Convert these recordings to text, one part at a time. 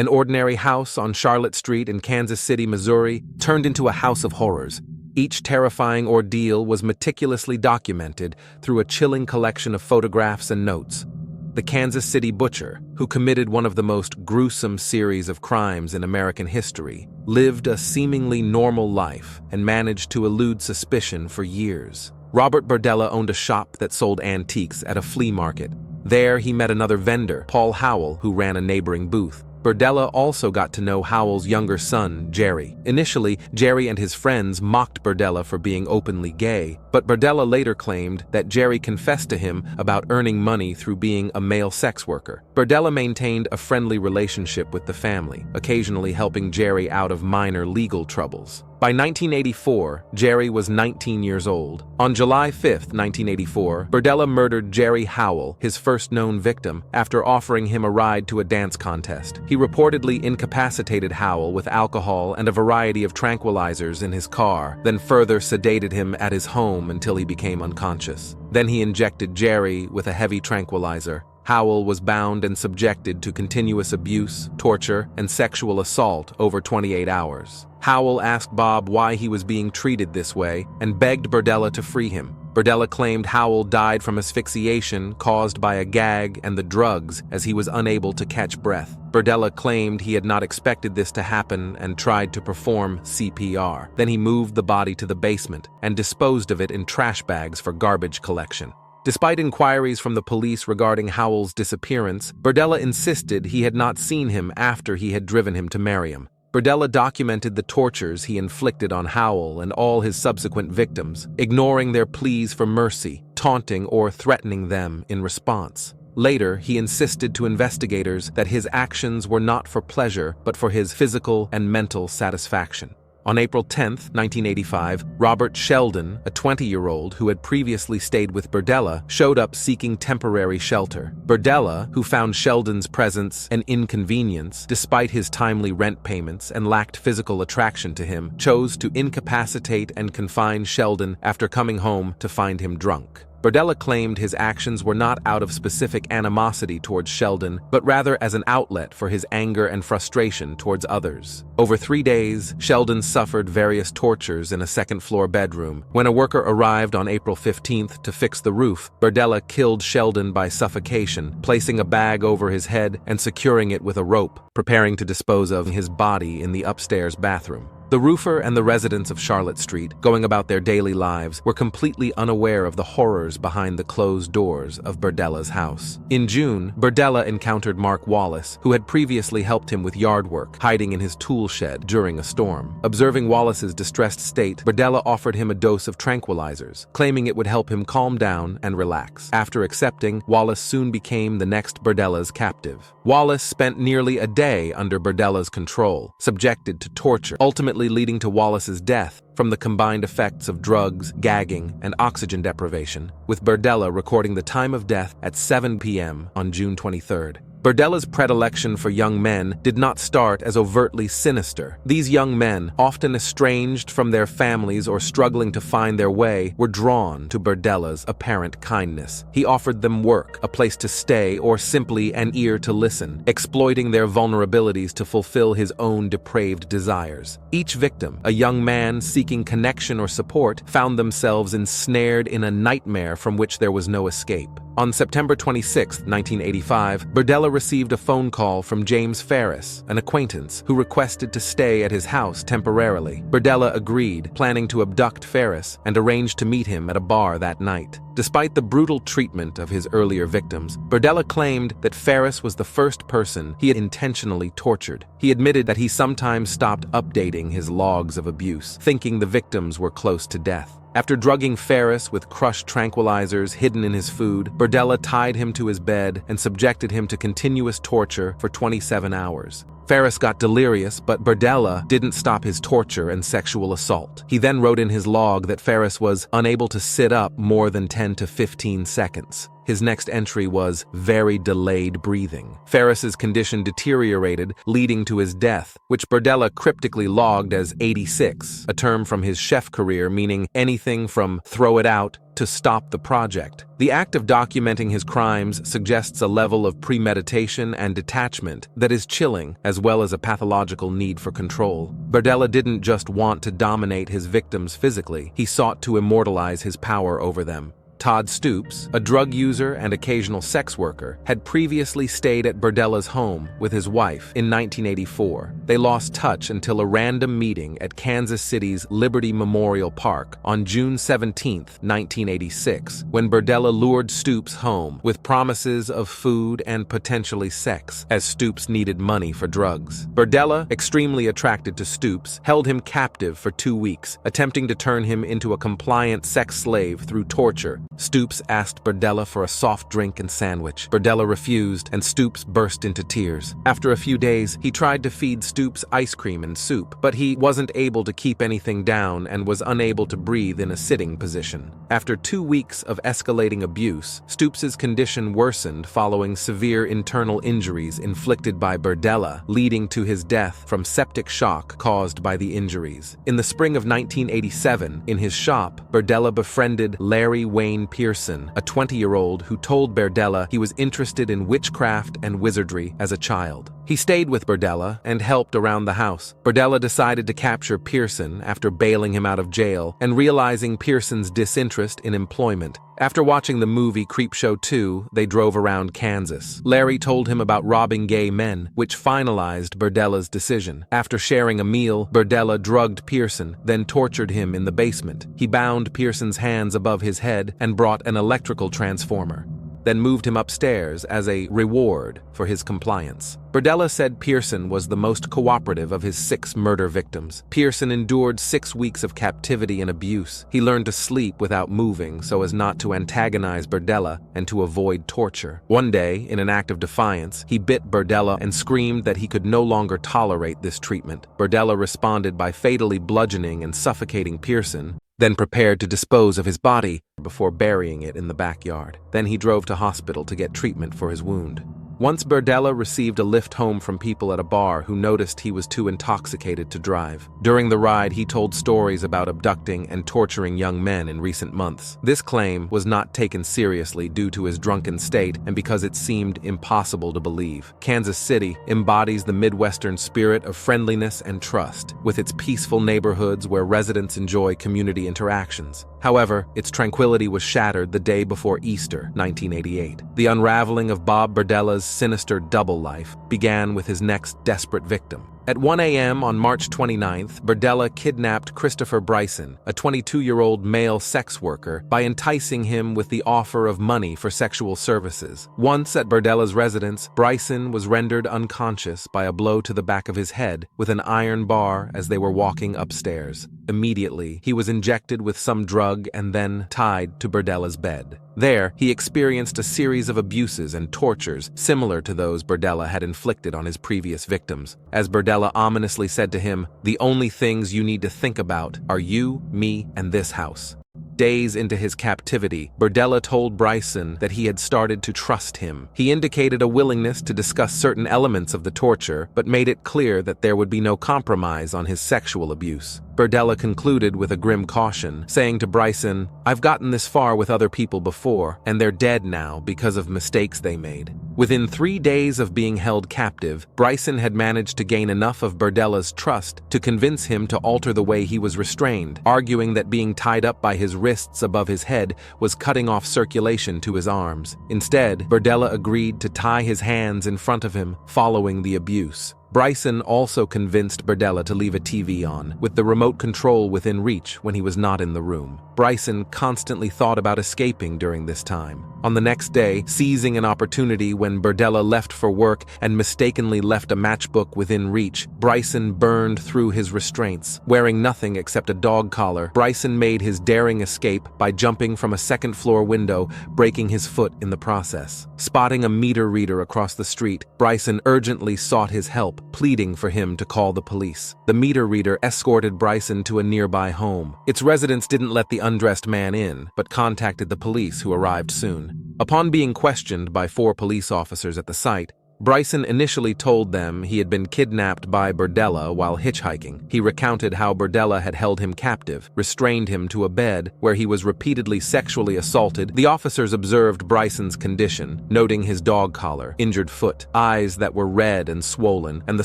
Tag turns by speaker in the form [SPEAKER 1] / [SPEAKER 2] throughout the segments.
[SPEAKER 1] An ordinary house on Charlotte Street in Kansas City, Missouri, turned into a house of horrors. Each terrifying ordeal was meticulously documented through a chilling collection of photographs and notes. The Kansas City butcher, who committed one of the most gruesome series of crimes in American history, lived a seemingly normal life and managed to elude suspicion for years. Robert Berdella owned a shop that sold antiques at a flea market. There he met another vendor, Paul Howell, who ran a neighboring booth. Berdella also got to know Howell's younger son, Jerry. Initially, Jerry and his friends mocked Berdella for being openly gay, but Berdella later claimed that Jerry confessed to him about earning money through being a male sex worker. Berdella maintained a friendly relationship with the family, occasionally helping Jerry out of minor legal troubles. By 1984, Jerry was 19 years old. On July 5, 1984, Berdella murdered Jerry Howell, his first known victim, after offering him a ride to a dance contest. He reportedly incapacitated Howell with alcohol and a variety of tranquilizers in his car, then further sedated him at his home until he became unconscious. Then he injected Jerry with a heavy tranquilizer. Howell was bound and subjected to continuous abuse, torture, and sexual assault over 28 hours. Howell asked Bob why he was being treated this way and begged Berdella to free him. Berdella claimed Howell died from asphyxiation caused by a gag and the drugs as he was unable to catch breath. Berdella claimed he had not expected this to happen and tried to perform CPR. Then he moved the body to the basement and disposed of it in trash bags for garbage collection. Despite inquiries from the police regarding Howell's disappearance, Berdella insisted he had not seen him after he had driven him to Merriam. Berdella documented the tortures he inflicted on Howell and all his subsequent victims, ignoring their pleas for mercy, taunting or threatening them in response. Later, he insisted to investigators that his actions were not for pleasure but for his physical and mental satisfaction. On April 10, 1985, Robert Sheldon, a 20-year-old who had previously stayed with Berdella, showed up seeking temporary shelter. Berdella, who found Sheldon's presence an inconvenience despite his timely rent payments and lacked physical attraction to him, chose to incapacitate and confine Sheldon after coming home to find him drunk. Berdella claimed his actions were not out of specific animosity towards Sheldon, but rather as an outlet for his anger and frustration towards others. Over 3 days, Sheldon suffered various tortures in a second-floor bedroom. When a worker arrived on April 15th to fix the roof, Berdella killed Sheldon by suffocation, placing a bag over his head and securing it with a rope, preparing to dispose of his body in the upstairs bathroom. The roofer and the residents of Charlotte Street, going about their daily lives, were completely unaware of the horrors behind the closed doors of Berdella's house. In June, Berdella encountered Mark Wallace, who had previously helped him with yard work, hiding in his tool shed during a storm. Observing Wallace's distressed state, Berdella offered him a dose of tranquilizers, claiming it would help him calm down and relax. After accepting, Wallace soon became the next Berdella's captive. Wallace spent nearly a day under Berdella's control, subjected to torture, ultimately leading to Wallace's death from the combined effects of drugs, gagging, and oxygen deprivation, with Berdella recording the time of death at 7 p.m. on June 23rd. Berdella's predilection for young men did not start as overtly sinister. These young men, often estranged from their families or struggling to find their way, were drawn to Berdella's apparent kindness. He offered them work, a place to stay, or simply an ear to listen, exploiting their vulnerabilities to fulfill his own depraved desires. Each victim, a young man seeking connection or support, found themselves ensnared in a nightmare from which there was no escape. On September 26, 1985, Berdella received a phone call from James Ferris, an acquaintance, who requested to stay at his house temporarily. Berdella agreed, planning to abduct Ferris, and arranged to meet him at a bar that night. Despite the brutal treatment of his earlier victims, Berdella claimed that Ferris was the first person he had intentionally tortured. He admitted that he sometimes stopped updating his logs of abuse, thinking the victims were close to death. After drugging Ferris with crushed tranquilizers hidden in his food, Berdella tied him to his bed and subjected him to continuous torture for 27 hours. Ferris got delirious, but Berdella didn't stop his torture and sexual assault. He then wrote in his log that Ferris was unable to sit up more than 10 to 15 seconds. His next entry was very delayed breathing. Ferris's condition deteriorated, leading to his death, which Berdella cryptically logged as 86, a term from his chef career meaning anything from throw it out to stop the project. The act of documenting his crimes suggests a level of premeditation and detachment that is chilling, as well as a pathological need for control. Berdella didn't just want to dominate his victims physically, he sought to immortalize his power over them. Todd Stoops, a drug user and occasional sex worker, had previously stayed at Berdella's home with his wife in 1984. They lost touch until a random meeting at Kansas City's Liberty Memorial Park on June 17, 1986, when Berdella lured Stoops home with promises of food and potentially sex, as Stoops needed money for drugs. Berdella, extremely attracted to Stoops, held him captive for 2 weeks, attempting to turn him into a compliant sex slave through torture. Stoops asked Berdella for a soft drink and sandwich. Berdella refused, and Stoops burst into tears. After a few days, he tried to feed Stoops ice cream and soup, but he wasn't able to keep anything down and was unable to breathe in a sitting position. After 2 weeks of escalating abuse, Stoops's condition worsened following severe internal injuries inflicted by Berdella, leading to his death from septic shock caused by the injuries. In the spring of 1987, in his shop, Berdella befriended Larry Wayne Pearson, a 20-year-old who told Berdella he was interested in witchcraft and wizardry as a child. He stayed with Berdella and helped around the house. Berdella decided to capture Pearson after bailing him out of jail and realizing Pearson's disinterest in employment. After watching the movie Creepshow 2, they drove around Kansas. Larry told him about robbing gay men, which finalized Berdella's decision. After sharing a meal, Berdella drugged Pearson, then tortured him in the basement. He bound Pearson's hands above his head and brought an electrical transformer, then moved him upstairs as a reward for his compliance. Berdella said Pearson was the most cooperative of his 6 murder victims. Pearson endured 6 weeks of captivity and abuse. He learned to sleep without moving so as not to antagonize Berdella and to avoid torture. One day, in an act of defiance, he bit Berdella and screamed that he could no longer tolerate this treatment. Berdella responded by fatally bludgeoning and suffocating Pearson, then prepared to dispose of his body before burying it in the backyard. Then he drove to hospital to get treatment for his wound. Once Berdella received a lift home from people at a bar who noticed he was too intoxicated to drive. During the ride, he told stories about abducting and torturing young men in recent months. This claim was not taken seriously due to his drunken state and because it seemed impossible to believe. Kansas City embodies the Midwestern spirit of friendliness and trust, with its peaceful neighborhoods where residents enjoy community interactions. However, its tranquility was shattered the day before Easter, 1988. The unraveling of Bob Berdella's sinister double life began with his next desperate victim. At 1 a.m. on March 29th, Berdella kidnapped Christopher Bryson, a 22-year-old male sex worker, by enticing him with the offer of money for sexual services. Once at Berdella's residence, Bryson was rendered unconscious by a blow to the back of his head with an iron bar as they were walking upstairs. Immediately, he was injected with some drug and then tied to Berdella's bed. There, he experienced a series of abuses and tortures similar to those Berdella had inflicted on his previous victims. As Berdella ominously said to him, "The only things you need to think about are you, me, and this house." Days into his captivity, Berdella told Bryson that he had started to trust him. He indicated a willingness to discuss certain elements of the torture, but made it clear that there would be no compromise on his sexual abuse. Berdella concluded with a grim caution, saying to Bryson, "I've gotten this far with other people before, and they're dead now because of mistakes they made." Within 3 days of being held captive, Bryson had managed to gain enough of Berdella's trust to convince him to alter the way he was restrained, arguing that being tied up by his wrists above his head was cutting off circulation to his arms. Instead, Berdella agreed to tie his hands in front of him following the abuse. Bryson also convinced Berdella to leave a TV on, with the remote control within reach when he was not in the room. Bryson constantly thought about escaping during this time. On the next day, seizing an opportunity when Berdella left for work and mistakenly left a matchbook within reach, Bryson burned through his restraints. Wearing nothing except a dog collar, Bryson made his daring escape by jumping from a second-floor window, breaking his foot in the process. Spotting a meter reader across the street, Bryson urgently sought his help, pleading for him to call the police. The meter reader escorted Bryson to a nearby home. Its residents didn't let the undressed man in, but contacted the police, who arrived soon. gun. Upon being questioned by 4 police officers at the site, Bryson initially told them he had been kidnapped by Berdella while hitchhiking. He recounted how Berdella had held him captive, restrained him to a bed where he was repeatedly sexually assaulted. The officers observed Bryson's condition, noting his dog collar, injured foot, eyes that were red and swollen, and the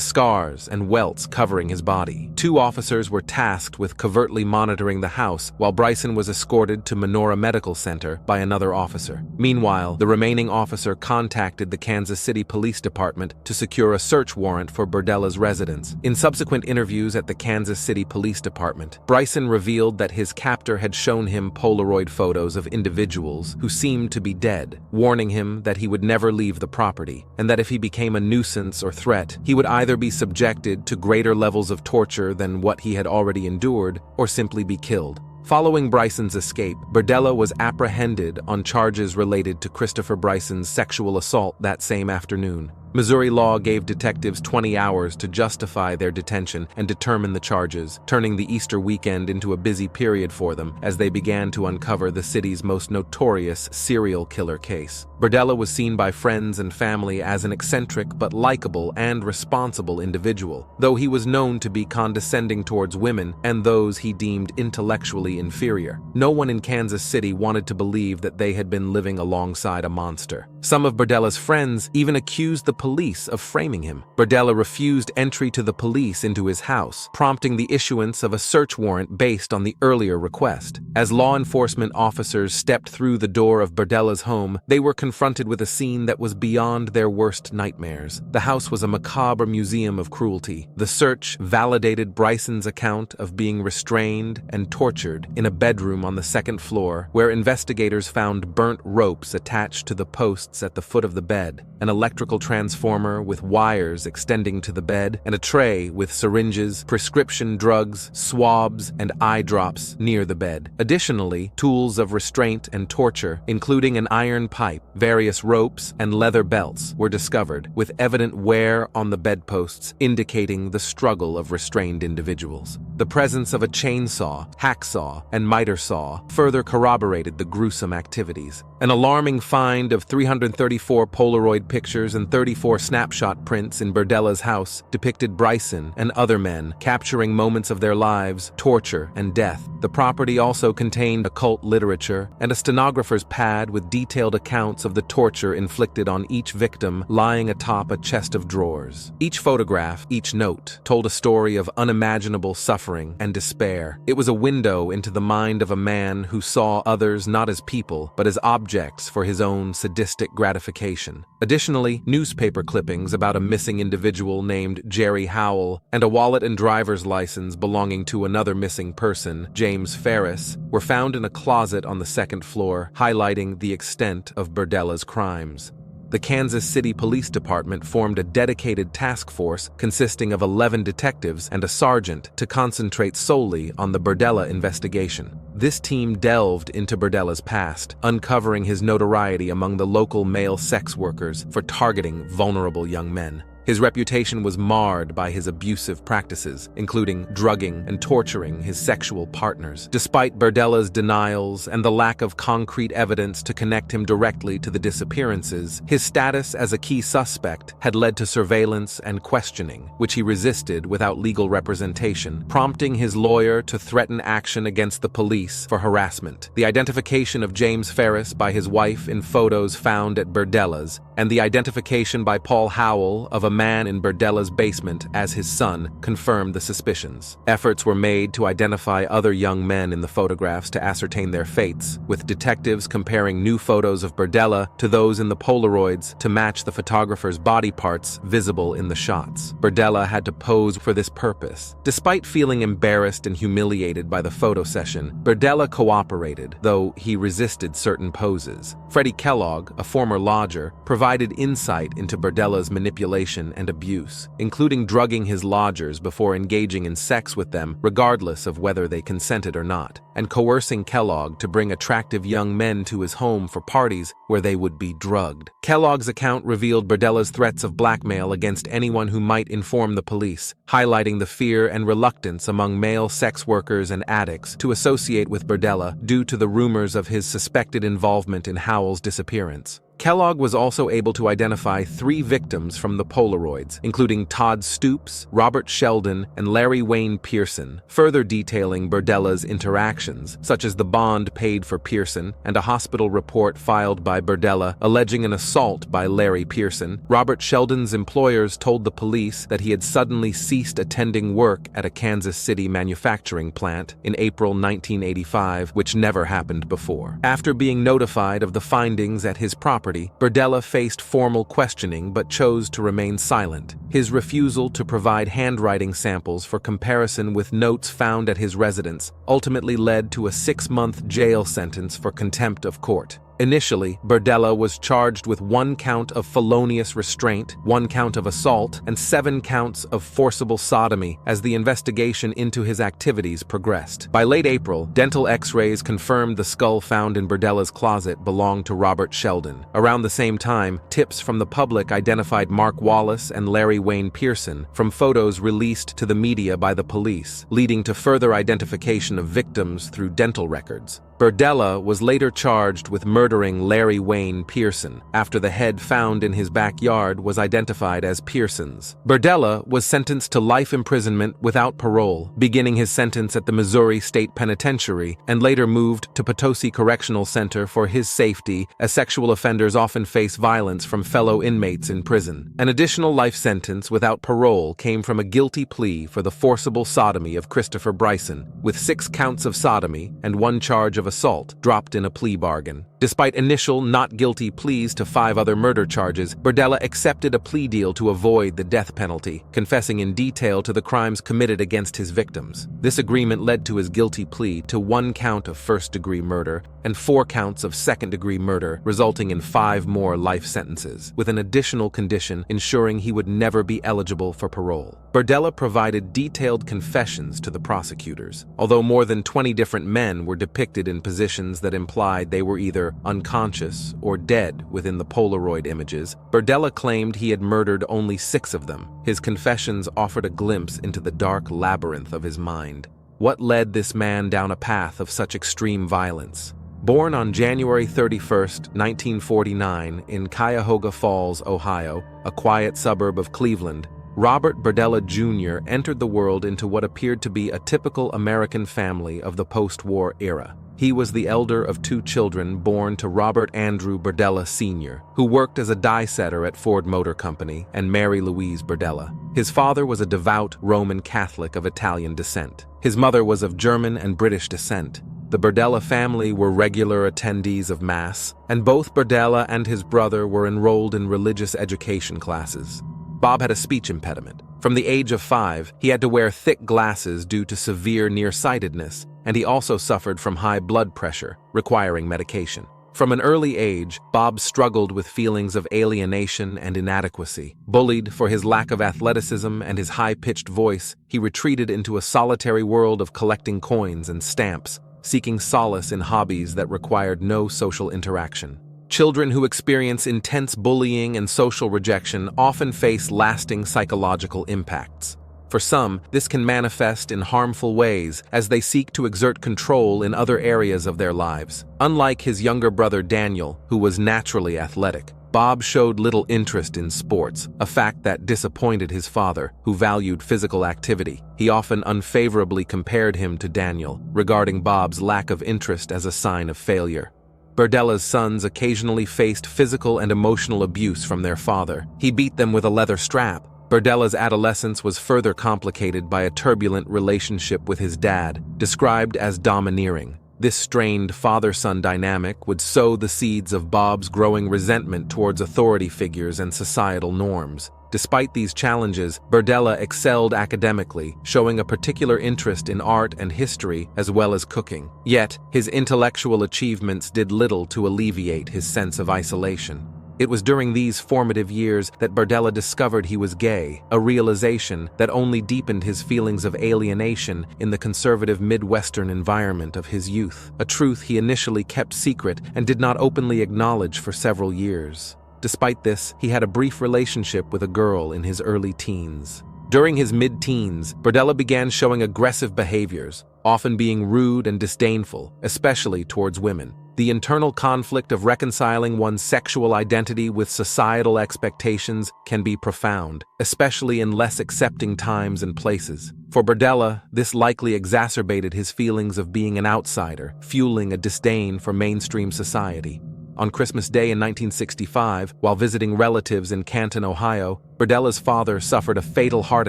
[SPEAKER 1] scars and welts covering his body. 2 officers were tasked with covertly monitoring the house while Bryson was escorted to Menorah Medical Center by another officer. Meanwhile, the remaining officer contacted the Kansas City Police Department to secure a search warrant for Berdella's residence. In subsequent interviews at the Kansas City Police Department, Bryson revealed that his captor had shown him Polaroid photos of individuals who seemed to be dead, warning him that he would never leave the property, and that if he became a nuisance or threat, he would either be subjected to greater levels of torture than what he had already endured, or simply be killed. Following Bryson's escape, Berdella was apprehended on charges related to Christopher Bryson's sexual assault that same afternoon. Missouri law gave detectives 20 hours to justify their detention and determine the charges, turning the Easter weekend into a busy period for them as they began to uncover the city's most notorious serial killer case. Berdella was seen by friends and family as an eccentric but likable and responsible individual, though he was known to be condescending towards women and those he deemed intellectually inferior. No one in Kansas City wanted to believe that they had been living alongside a monster. Some of Berdella's friends even accused the police of framing him. Berdella refused entry to the police into his house, prompting the issuance of a search warrant based on the earlier request. As law enforcement officers stepped through the door of Berdella's home, they were confronted with a scene that was beyond their worst nightmares. The house was a macabre museum of cruelty. The search validated Bryson's account of being restrained and tortured in a bedroom on the 2nd floor, where investigators found burnt ropes attached to the posts at the foot of the bed, an electrical transformer with wires extending to the bed, and a tray with syringes, prescription drugs, swabs, and eye drops near the bed. Additionally, tools of restraint and torture, including an iron pipe, various ropes, and leather belts, were discovered, with evident wear on the bedposts indicating the struggle of restrained individuals. The presence of a chainsaw, hacksaw, and miter saw further corroborated the gruesome activities. An alarming find of 334 Polaroid pictures and 34 snapshot prints in Berdella's house depicted Bryson and other men capturing moments of their lives, torture, and death. The property also contained occult literature and a stenographer's pad with detailed accounts of the torture inflicted on each victim lying atop a chest of drawers. Each photograph, each note, told a story of unimaginable suffering and despair. It was a window into the mind of a man who saw others not as people, but as objects for his own sadistic gratification. Additionally, newspaper clippings about a missing individual named Jerry Howell and a wallet and driver's license belonging to another missing person, James Ferris, were found in a closet on the 2nd floor, highlighting the extent of Berdella's crimes. The Kansas City Police Department formed a dedicated task force consisting of 11 detectives and a sergeant to concentrate solely on the Berdella investigation. This team delved into Berdella's past, uncovering his notoriety among the local male sex workers for targeting vulnerable young men. His reputation was marred by his abusive practices, including drugging and torturing his sexual partners. Despite Berdella's denials and the lack of concrete evidence to connect him directly to the disappearances, his status as a key suspect had led to surveillance and questioning, which he resisted without legal representation, prompting his lawyer to threaten action against the police for harassment. The identification of James Ferris by his wife in photos found at Berdella's, and the identification by Paul Howell of a man in Berdella's basement as his son confirmed the suspicions. Efforts were made to identify other young men in the photographs to ascertain their fates, with detectives comparing new photos of Berdella to those in the Polaroids to match the photographer's body parts visible in the shots. Berdella had to pose for this purpose. Despite feeling embarrassed and humiliated by the photo session, Berdella cooperated, though he resisted certain poses. Freddie Kellogg, a former lodger, provided insight into Berdella's manipulation manipulation and abuse, including drugging his lodgers before engaging in sex with them regardless of whether they consented or not, and coercing Kellogg to bring attractive young men to his home for parties where they would be drugged. Kellogg's account revealed Berdella's threats of blackmail against anyone who might inform the police, highlighting the fear and reluctance among male sex workers and addicts to associate with Berdella due to the rumors of his suspected involvement in Howell's disappearance. Kellogg was also able to identify 3 victims from the Polaroids, including Todd Stoops, Robert Sheldon, and Larry Wayne Pearson, further detailing Berdella's interactions, such as the bond paid for Pearson and a hospital report filed by Berdella alleging an assault by Larry Pearson. Robert Sheldon's employers told the police that he had suddenly ceased attending work at a Kansas City manufacturing plant in April 1985, which never happened before. After being notified of the findings at his property, Berdella faced formal questioning but chose to remain silent. His refusal to provide handwriting samples for comparison with notes found at his residence ultimately led to a 6-month jail sentence for contempt of court. Initially, Berdella was charged with 1 count of felonious restraint, 1 count of assault, and 7 counts of forcible sodomy as the investigation into his activities progressed. By late April, dental x-rays confirmed the skull found in Berdella's closet belonged to Robert Sheldon. Around the same time, tips from the public identified Mark Wallace and Larry Wayne Pearson from photos released to the media by the police, leading to further identification of victims through dental records. Berdella was later charged with murdering Larry Wayne Pearson after the head found in his backyard was identified as Pearson's. Berdella was sentenced to life imprisonment without parole, beginning his sentence at the Missouri State Penitentiary and later moved to Potosi Correctional Center for his safety, as sexual offenders often face violence from fellow inmates in prison. An additional life sentence without parole came from a guilty plea for the forcible sodomy of Christopher Bryson, with 6 counts of sodomy and 1 charge of assault dropped in a plea bargain. Despite initial not guilty pleas to 5 other murder charges, Berdella accepted a plea deal to avoid the death penalty, confessing in detail to the crimes committed against his victims. This agreement led to his guilty plea to 1 count of first-degree murder and 4 counts of second-degree murder, resulting in 5 more life sentences, with an additional condition ensuring he would never be eligible for parole. Berdella provided detailed confessions to the prosecutors. Although more than 20 different men were depicted in positions that implied they were either unconscious or dead within the Polaroid images, Berdella claimed he had murdered only 6 of them. His confessions offered a glimpse into the dark labyrinth of his mind. What led this man down a path of such extreme violence? Born on January 31, 1949, in Cuyahoga Falls, Ohio, a quiet suburb of Cleveland, Robert Berdella Jr. entered the world into what appeared to be a typical American family of the post-war era. He was the elder of 2 children born to Robert Andrew Berdella Sr., who worked as a die setter at Ford Motor Company, and Mary Louise Berdella. His father was a devout Roman Catholic of Italian descent. His mother was of German and British descent. The Berdella family were regular attendees of Mass, and both Berdella and his brother were enrolled in religious education classes. Bob had a speech impediment. From the age of 5, he had to wear thick glasses due to severe nearsightedness, and he also suffered from high blood pressure, requiring medication. From an early age, Bob struggled with feelings of alienation and inadequacy. Bullied for his lack of athleticism and his high-pitched voice, he retreated into a solitary world of collecting coins and stamps, seeking solace in hobbies that required no social interaction. Children who experience intense bullying and social rejection often face lasting psychological impacts. For some, this can manifest in harmful ways as they seek to exert control in other areas of their lives. Unlike his younger brother Daniel, who was naturally athletic, Bob showed little interest in sports, a fact that disappointed his father, who valued physical activity. He often unfavorably compared him to Daniel, regarding Bob's lack of interest as a sign of failure. Berdella's sons occasionally faced physical and emotional abuse from their father. He beat them with a leather strap. Berdella's adolescence was further complicated by a turbulent relationship with his dad, described as domineering. This strained father-son dynamic would sow the seeds of Bob's growing resentment towards authority figures and societal norms. Despite these challenges, Berdella excelled academically, showing a particular interest in art and history as well as cooking. Yet, his intellectual achievements did little to alleviate his sense of isolation. It was during these formative years that Bardella discovered he was gay, a realization that only deepened his feelings of alienation in the conservative Midwestern environment of his youth, a truth he initially kept secret and did not openly acknowledge for several years. Despite this, he had a brief relationship with a girl in his early teens. During his mid-teens, Bardella began showing aggressive behaviors, often being rude and disdainful, especially towards women. The internal conflict of reconciling one's sexual identity with societal expectations can be profound, especially in less accepting times and places. For Bardella, this likely exacerbated his feelings of being an outsider, fueling a disdain for mainstream society. On Christmas Day in 1965, while visiting relatives in Canton, Ohio, Bardella's father suffered a fatal heart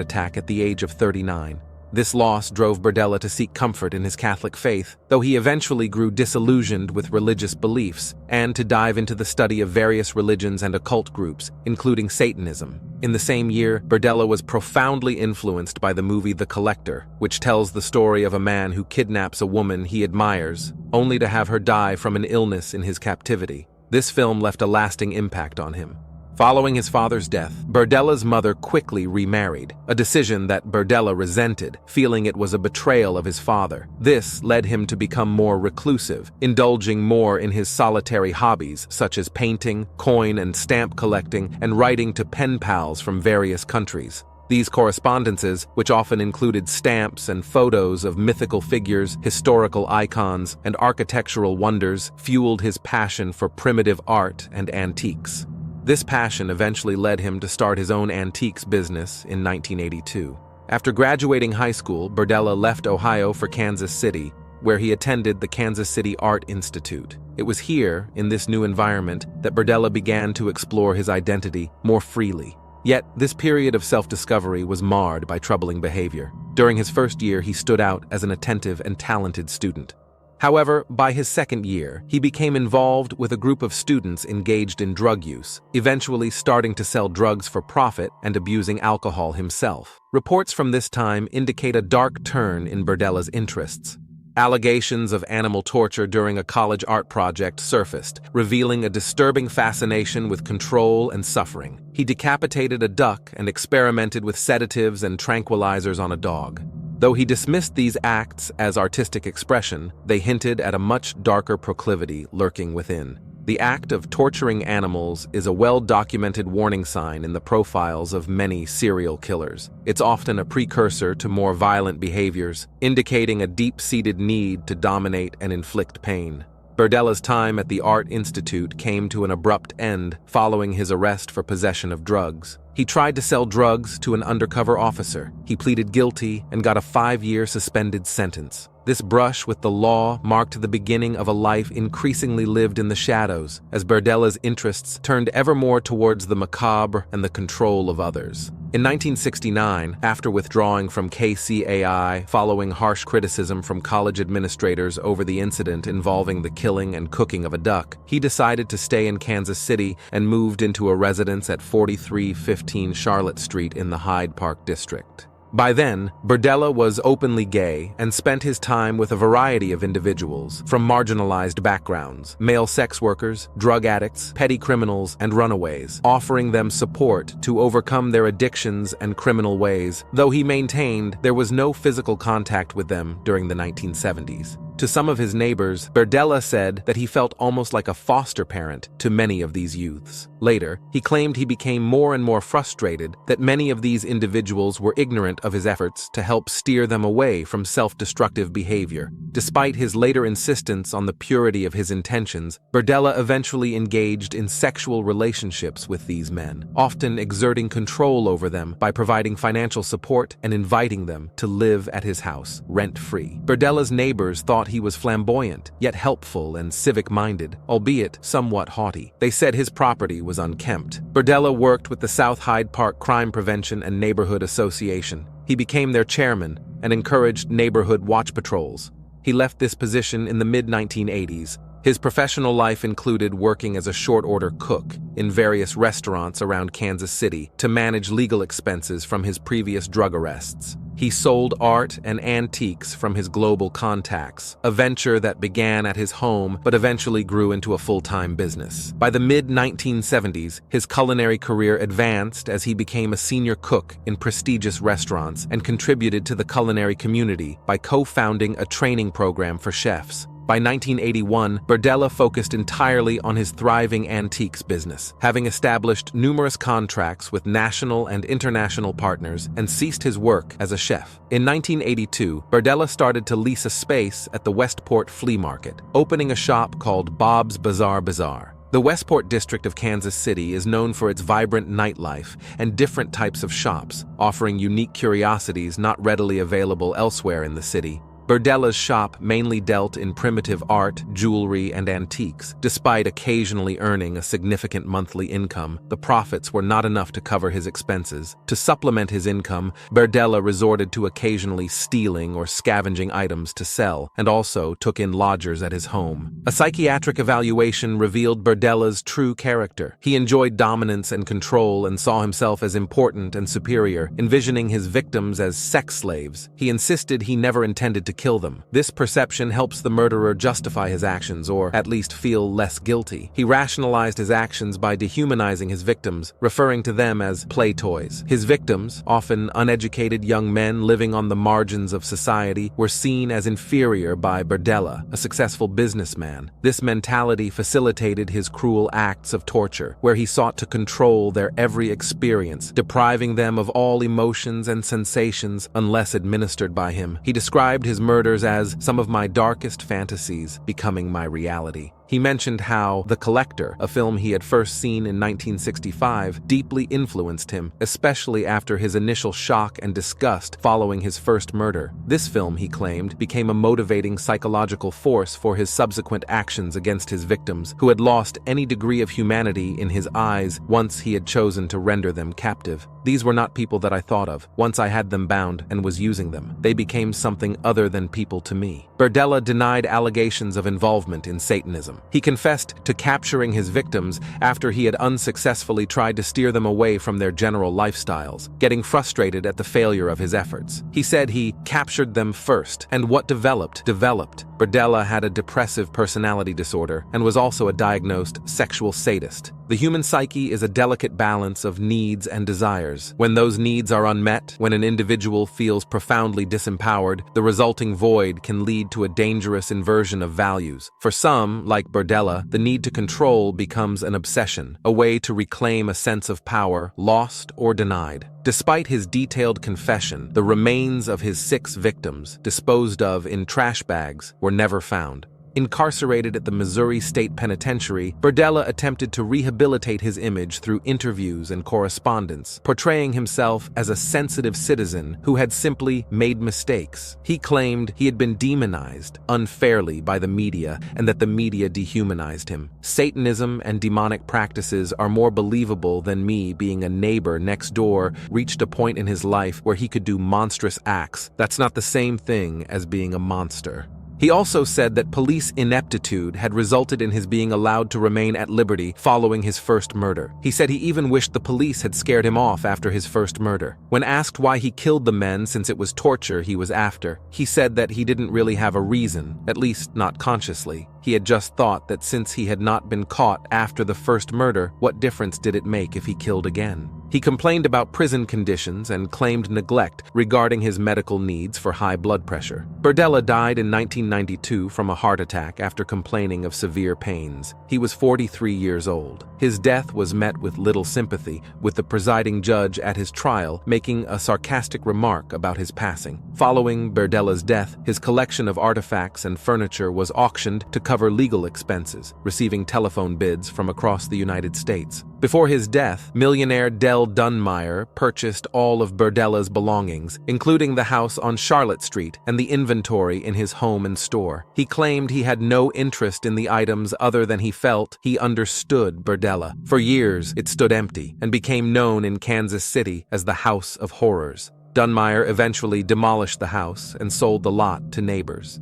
[SPEAKER 1] attack at the age of 39. This loss drove Bardella to seek comfort in his Catholic faith, though he eventually grew disillusioned with religious beliefs, and to dive into the study of various religions and occult groups, including Satanism. In the same year, Bardella was profoundly influenced by the movie The Collector, which tells the story of a man who kidnaps a woman he admires, only to have her die from an illness in his captivity. This film left a lasting impact on him. Following his father's death, Bardella's mother quickly remarried, a decision that Bardella resented, feeling it was a betrayal of his father. This led him to become more reclusive, indulging more in his solitary hobbies such as painting, coin and stamp collecting, and writing to pen pals from various countries. These correspondences, which often included stamps and photos of mythical figures, historical icons, and architectural wonders, fueled his passion for primitive art and antiques. This passion eventually led him to start his own antiques business in 1982. After graduating high school, Bardella left Ohio for Kansas City, where he attended the Kansas City Art Institute. It was here, in this new environment, that Bardella began to explore his identity more freely. Yet, this period of self-discovery was marred by troubling behavior. During his first year, he stood out as an attentive and talented student. However, by his second year, he became involved with a group of students engaged in drug use, eventually starting to sell drugs for profit and abusing alcohol himself. Reports from this time indicate a dark turn in Bardella's interests. Allegations of animal torture during a college art project surfaced, revealing a disturbing fascination with control and suffering. He decapitated a duck and experimented with sedatives and tranquilizers on a dog. Though he dismissed these acts as artistic expression, they hinted at a much darker proclivity lurking within. The act of torturing animals is a well-documented warning sign in the profiles of many serial killers. It's often a precursor to more violent behaviors, indicating a deep-seated need to dominate and inflict pain. Bardella's time at the Art Institute came to an abrupt end following his arrest for possession of drugs. He tried to sell drugs to an undercover officer. He pleaded guilty and got a 5-year suspended sentence. This brush with the law marked the beginning of a life increasingly lived in the shadows, as Bardella's interests turned ever more towards the macabre and the control of others. In 1969, after withdrawing from KCAI following harsh criticism from college administrators over the incident involving the killing and cooking of a duck, he decided to stay in Kansas City and moved into a residence at 4315 Charlotte Street in the Hyde Park district. By then, Bardella was openly gay and spent his time with a variety of individuals from marginalized backgrounds, male sex workers, drug addicts, petty criminals, and runaways, offering them support to overcome their addictions and criminal ways, though he maintained there was no physical contact with them during the 1970s. To some of his neighbors, Bardella said that he felt almost like a foster parent to many of these youths. Later, he claimed he became more and more frustrated that many of these individuals were ignorant of his efforts to help steer them away from self-destructive behavior. Despite his later insistence on the purity of his intentions, Bardella eventually engaged in sexual relationships with these men, often exerting control over them by providing financial support and inviting them to live at his house, rent-free. Bardella's neighbors thought he was flamboyant, yet helpful and civic-minded, albeit somewhat haughty. They said his property was unkempt. Bardella worked with the South Hyde Park Crime Prevention and Neighborhood Association. He became their chairman and encouraged neighborhood watch patrols. He left this position in the mid-1980s. His professional life included working as a short-order cook in various restaurants around Kansas City to manage legal expenses from his previous drug arrests. He sold art and antiques from his global contacts, a venture that began at his home but eventually grew into a full-time business. By the mid-1970s, his culinary career advanced as he became a senior cook in prestigious restaurants and contributed to the culinary community by co-founding a training program for chefs. By 1981, Berdella focused entirely on his thriving antiques business, having established numerous contracts with national and international partners and ceased his work as a chef. In 1982, Berdella started to lease a space at the Westport Flea Market, opening a shop called Bob's Bazaar. The Westport district of Kansas City is known for its vibrant nightlife and different types of shops, offering unique curiosities not readily available elsewhere in the city. Berdella's shop mainly dealt in primitive art, jewelry, and antiques. Despite occasionally earning a significant monthly income, the profits were not enough to cover his expenses. To supplement his income, Berdella resorted to occasionally stealing or scavenging items to sell, and also took in lodgers at his home. A psychiatric evaluation revealed Berdella's true character. He enjoyed dominance and control and saw himself as important and superior, envisioning his victims as sex slaves. He insisted he never intended to kill them. This perception helps the murderer justify his actions, or at least feel less guilty. He rationalized his actions by dehumanizing his victims, referring to them as play toys. His victims, often uneducated young men living on the margins of society, were seen as inferior by Berdella, a successful businessman. This mentality facilitated his cruel acts of torture, where he sought to control their every experience, depriving them of all emotions and sensations unless administered by him. He described his murders as some of my darkest fantasies becoming my reality. He mentioned how The Collector, a film he had first seen in 1965, deeply influenced him, especially after his initial shock and disgust following his first murder. This film, he claimed, became a motivating psychological force for his subsequent actions against his victims, who had lost any degree of humanity in his eyes once he had chosen to render them captive. These were not people that I thought of. Once I had them bound and was using them, they became something other than people to me. Berdella denied allegations of involvement in Satanism. He confessed to capturing his victims after he had unsuccessfully tried to steer them away from their general lifestyles, getting frustrated at the failure of his efforts. He said he captured them first, and what developed. Berdella had a depressive personality disorder and was also a diagnosed sexual sadist. The human psyche is a delicate balance of needs and desires. When those needs are unmet, when an individual feels profoundly disempowered, the resulting void can lead to a dangerous inversion of values. For some, like Berdella, the need to control becomes an obsession, a way to reclaim a sense of power, lost or denied. Despite his detailed confession, the remains of his 6 victims, disposed of in trash bags, were never found. Incarcerated at the Missouri State Penitentiary, Berdella attempted to rehabilitate his image through interviews and correspondence, portraying himself as a sensitive citizen who had simply made mistakes. He claimed he had been demonized unfairly by the media and that the media dehumanized him. Satanism and demonic practices are more believable than me being a neighbor next door reached a point in his life where he could do monstrous acts. That's not the same thing as being a monster. He also said that police ineptitude had resulted in his being allowed to remain at liberty following his first murder. He said he even wished the police had scared him off after his first murder. When asked why he killed the men since it was torture he was after, he said that he didn't really have a reason, at least not consciously. He had just thought that since he had not been caught after the first murder, what difference did it make if he killed again? He complained about prison conditions and claimed neglect regarding his medical needs for high blood pressure. Berdella died in 1992 from a heart attack after complaining of severe pains. He was 43 years old. His death was met with little sympathy, with the presiding judge at his trial making a sarcastic remark about his passing. Following Berdella's death, his collection of artifacts and furniture was auctioned to cover legal expenses, receiving telephone bids from across the United States. Before his death, millionaire Dell Dunmeyer purchased all of Berdella's belongings, including the house on Charlotte Street and the inventory in his home and store. He claimed he had no interest in the items other than he felt he understood Berdella. For years, it stood empty and became known in Kansas City as the House of Horrors. Dunmeyer eventually demolished the house and sold the lot to neighbors.